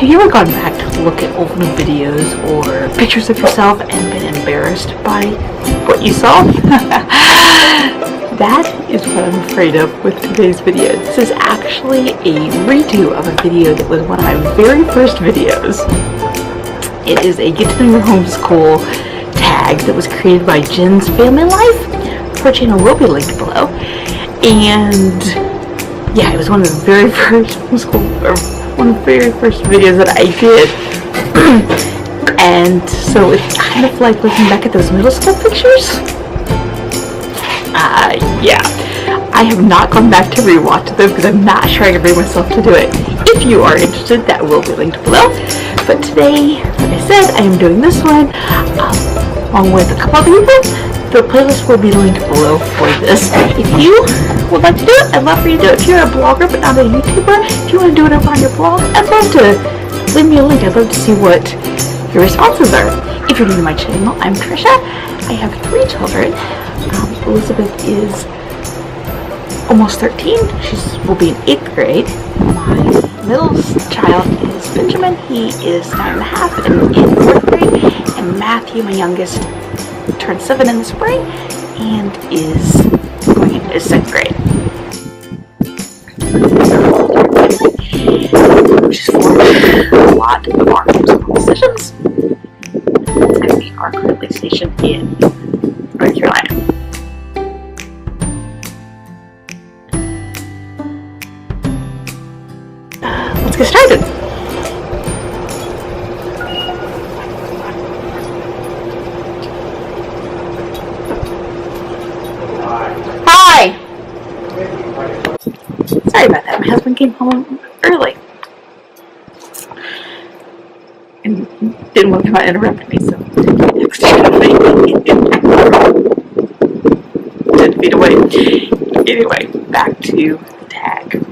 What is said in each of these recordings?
Have you ever gone back to look at old videos or pictures of yourself and been embarrassed by what you saw? That is what I'm afraid of with today's video. This is actually a redo of a video that was one of my very first videos. It is a Get to Know Your Homeschool tag that was created by Jen's Family Life. Her channel will be linked below. And yeah, it was one of the very first homeschool, or one of the very first videos that I did. And so it's kind of like looking back at those middle school pictures. Yeah, I have not gone back to rewatch them because I'm not sure I can bring myself to do it. If you are interested, that will be linked below. But today, like I said, I am doing this one along with a couple other people. The playlist will be linked below for this. If you would like to do it, I'd love for you to do it. If you're a blogger but not a YouTuber, if you want to do it over on your blog, I'd love to leave me a link. I'd love to see what your responses are. If you're new to my channel, I'm Tricia. I have 3 children. Elizabeth is almost 13. She will be in 8th grade. My middle child is Benjamin. He is 9.5 and in 4th grade. And Matthew, my youngest, turned 7 in the spring and is going into 2nd grade. Which is for a lot of our homeschool decisions. And we are currently stationed in North Carolina. Let's get started. Hi! Sorry about that. My husband came home early and didn't want to come out and interrupt me, so next 10 feet away. Anyway, back to the tag.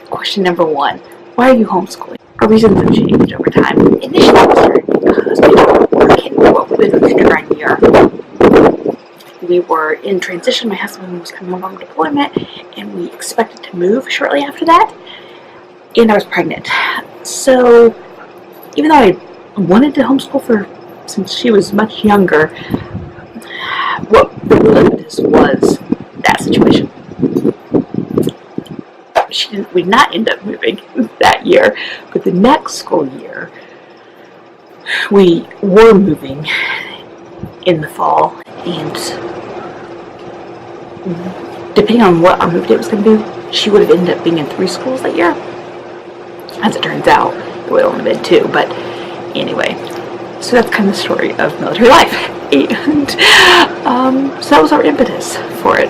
Question number 1. Why are you homeschooling? Our reasons have changed over time. Initially, we started because we were working what we've been through our year. We were in transition. My husband was coming home from deployment, and we expected to move shortly after that. And I was pregnant. So, even though I wanted to homeschool since she was much younger, what the real impetus was that situation. We did not end up moving that year, but the next school year we were moving in the fall, and depending on what our move date was going to be, she would have ended up being in 3 schools that year. As it turns out, it would have only been 2, but anyway, so that's kind of the story of military life. And so that was our impetus for it.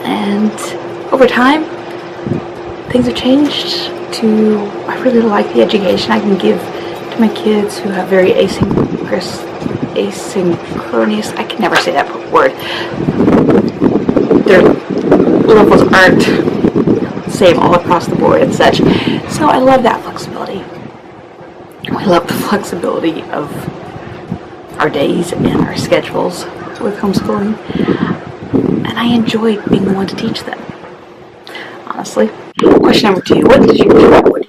And over time, things have changed I really like the education I can give to my kids who have very asynchronous, I can never say that word. Their levels aren't the same all across the board and such. So I love that flexibility. We love the flexibility of our days and our schedules with homeschooling. And I enjoy being the one to teach them, honestly. Question number 2. What do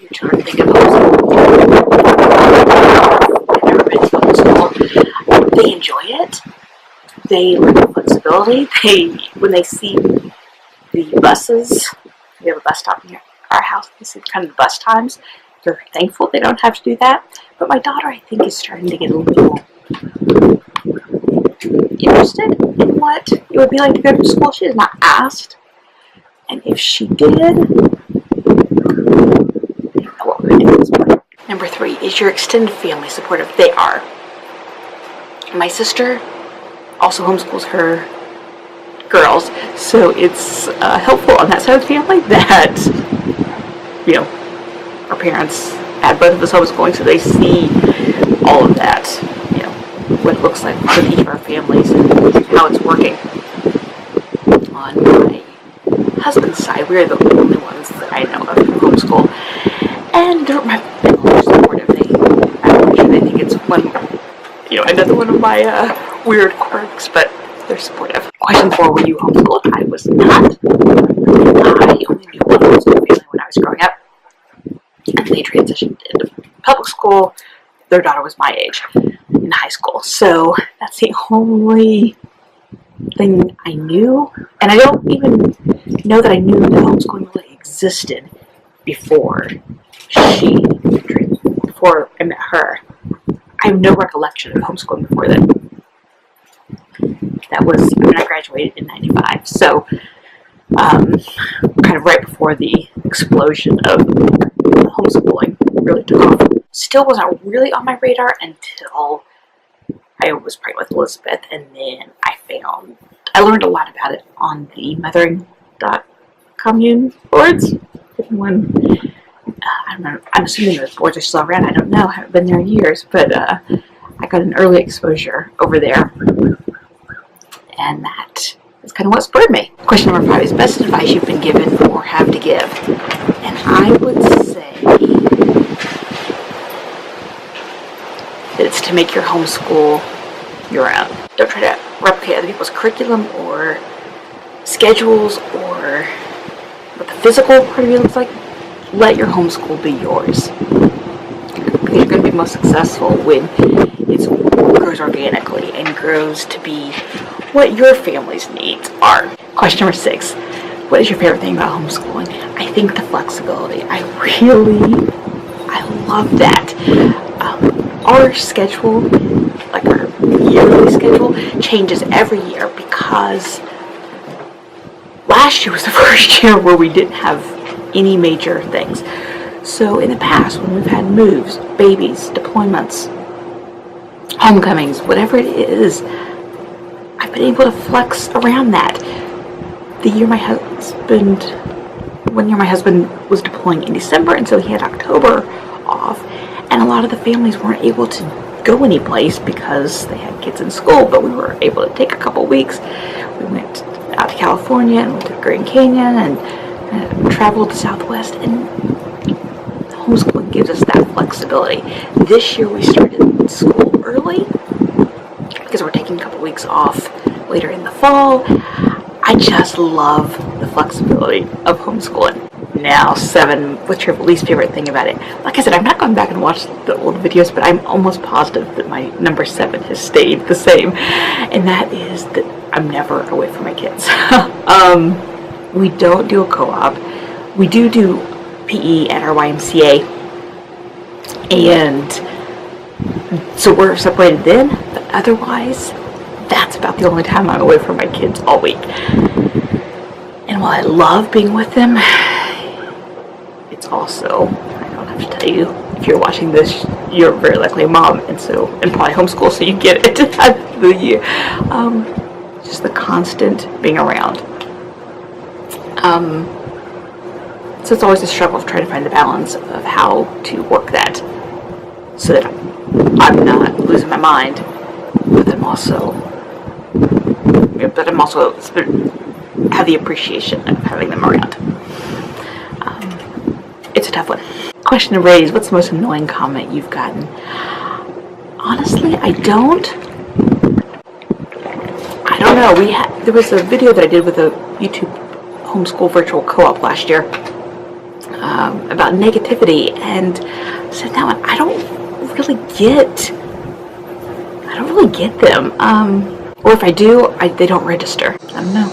your children think of homeschool? They've never been to homeschool. They enjoy it. They like the flexibility. When they see the buses, we have a bus stop near our house, they see kind of the bus times, they're thankful they don't have to do that. But my daughter, I think, is starting to get a little interested in what it would be like to go to school. She has not asked, and if she did, I don't know what we would do at this point. Number 3, is your extended family supportive? They are. My sister also homeschools her girls, so it's helpful on that side of the family that, you know, our parents had both of us homeschooling, so they see all of that, you know, what it looks like for each of our families and how it's working. On my husband's side, we're the only ones that I know of who homeschool, and my family are supportive. They think it's another one of my weird quirks, but they're supportive. Question 4, were you homeschooled? I was not. I only knew one homeschool family when I was growing up. and they transitioned into public school. Their daughter was my age in high school, so that's the only thing I knew. And I don't even know that I knew that homeschooling really existed before I met her. I have no recollection of homeschooling before then. That was when I graduated in '95, so kind of right before the explosion of homeschooling really took off. Still wasn't really on my radar until I was pregnant with Elizabeth, and then I learned a lot about it on the mothering.commune boards. I don't know, I'm assuming those boards are still around. I don't know, I haven't been there in years, but I got an early exposure over there, and that is kind of what spurred me. Question number 5 is best advice you've been given or have to give. And I would say that it's to make your homeschool your own. Don't try to replicate other people's curriculum or schedules or what the physical part of you looks like. Let your homeschool be yours. Because you're going to be most successful when it grows organically and grows to be what your family's needs are. Question number 6. What is your favorite thing about homeschooling? I think the flexibility. I love that. Our schedule, like our yearly schedule, changes every year because last year was the first year where we didn't have any major things. So in the past, when we've had moves, babies, deployments, homecomings, whatever it is, I've been able to flex around that. One year my husband was deploying in December, and so he had October off, and a lot of the families weren't able to go anyplace because they had kids in school, but we were able to take a couple weeks. We went out to California and went to the Grand Canyon and traveled to Southwest, and homeschooling gives us that flexibility. This year we started school early because we're taking a couple weeks off later in the fall. I just love the flexibility of homeschooling. Now, 7, what's your least favorite thing about it? Like I said, I've not gone back and watched the old videos, but I'm almost positive that my number 7 has stayed the same, and that is that I'm never away from my kids. We don't do a co-op. We do PE at our YMCA, and so we're separated then, but otherwise, that's about the only time I'm away from my kids all week. And while I love being with them, it's also, I don't have to tell you, if you're watching this, you're very likely a mom, and probably homeschool, so you get it. Just the constant being around. So it's always a struggle of trying to find the balance of how to work that so that I'm not losing my mind, but I'm also have the appreciation of having them around. It's a tough one. Question to raise: what's the most annoying comment you've gotten? Honestly, I don't know. There was a video that I did with a YouTube homeschool virtual co-op last year about negativity, and said that one I don't really get them, or if I do, they don't register. I don't know.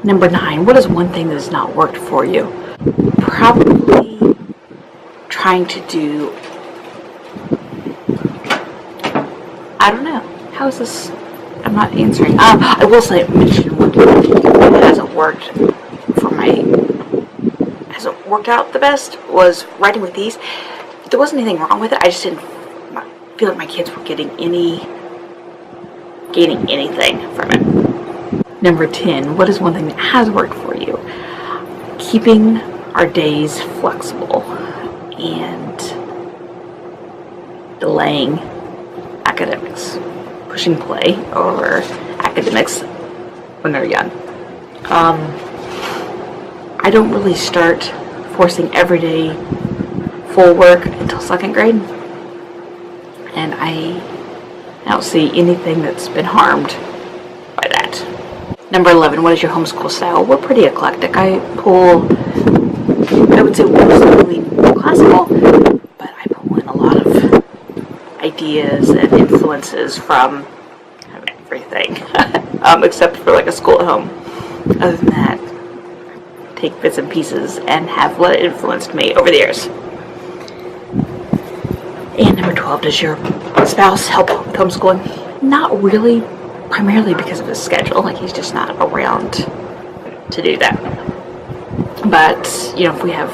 Number 9, what is one thing that has not worked for you? Probably trying to do, I don't know, how is this, I'm not answering. I will say, mention one thing that hasn't worked out the best was writing with these. There wasn't anything wrong with it, I just didn't feel like my kids were gaining anything from it. Number 10, what is one thing that has worked for you? Keeping our days flexible and delaying academics, pushing play over academics when they're young. I don't really start forcing everyday full work until 2nd grade, and I don't see anything that's been harmed by that. Number 11, what is your homeschool style? We're pretty eclectic. I would say mostly classical, ideas and influences from everything, except for like a school at home. Other than that, take bits and pieces and have what influenced me over the years. And number 12, does your spouse help with homeschooling? Not really, primarily because of his schedule. Like, he's just not around to do that. But, you know, if we have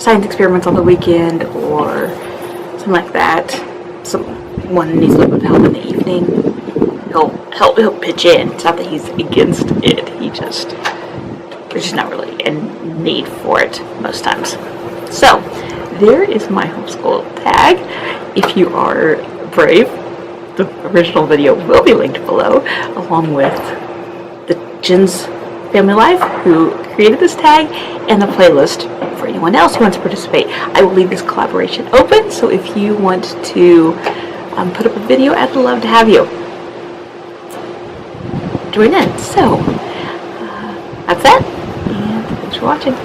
science experiments on the weekend or something like that, someone needs a little bit of help in the evening, he'll pitch in. It's not that he's against it. There's just not really a need for it most times. So, there is my homeschool tag. If you are brave, the original video will be linked below, along with the Jen's Family Life, who created this tag, and the playlist for anyone else who wants to participate. I will leave this collaboration open, so if you want to put up a video, I'd love to have you join in. So, that's that, and thanks for watching.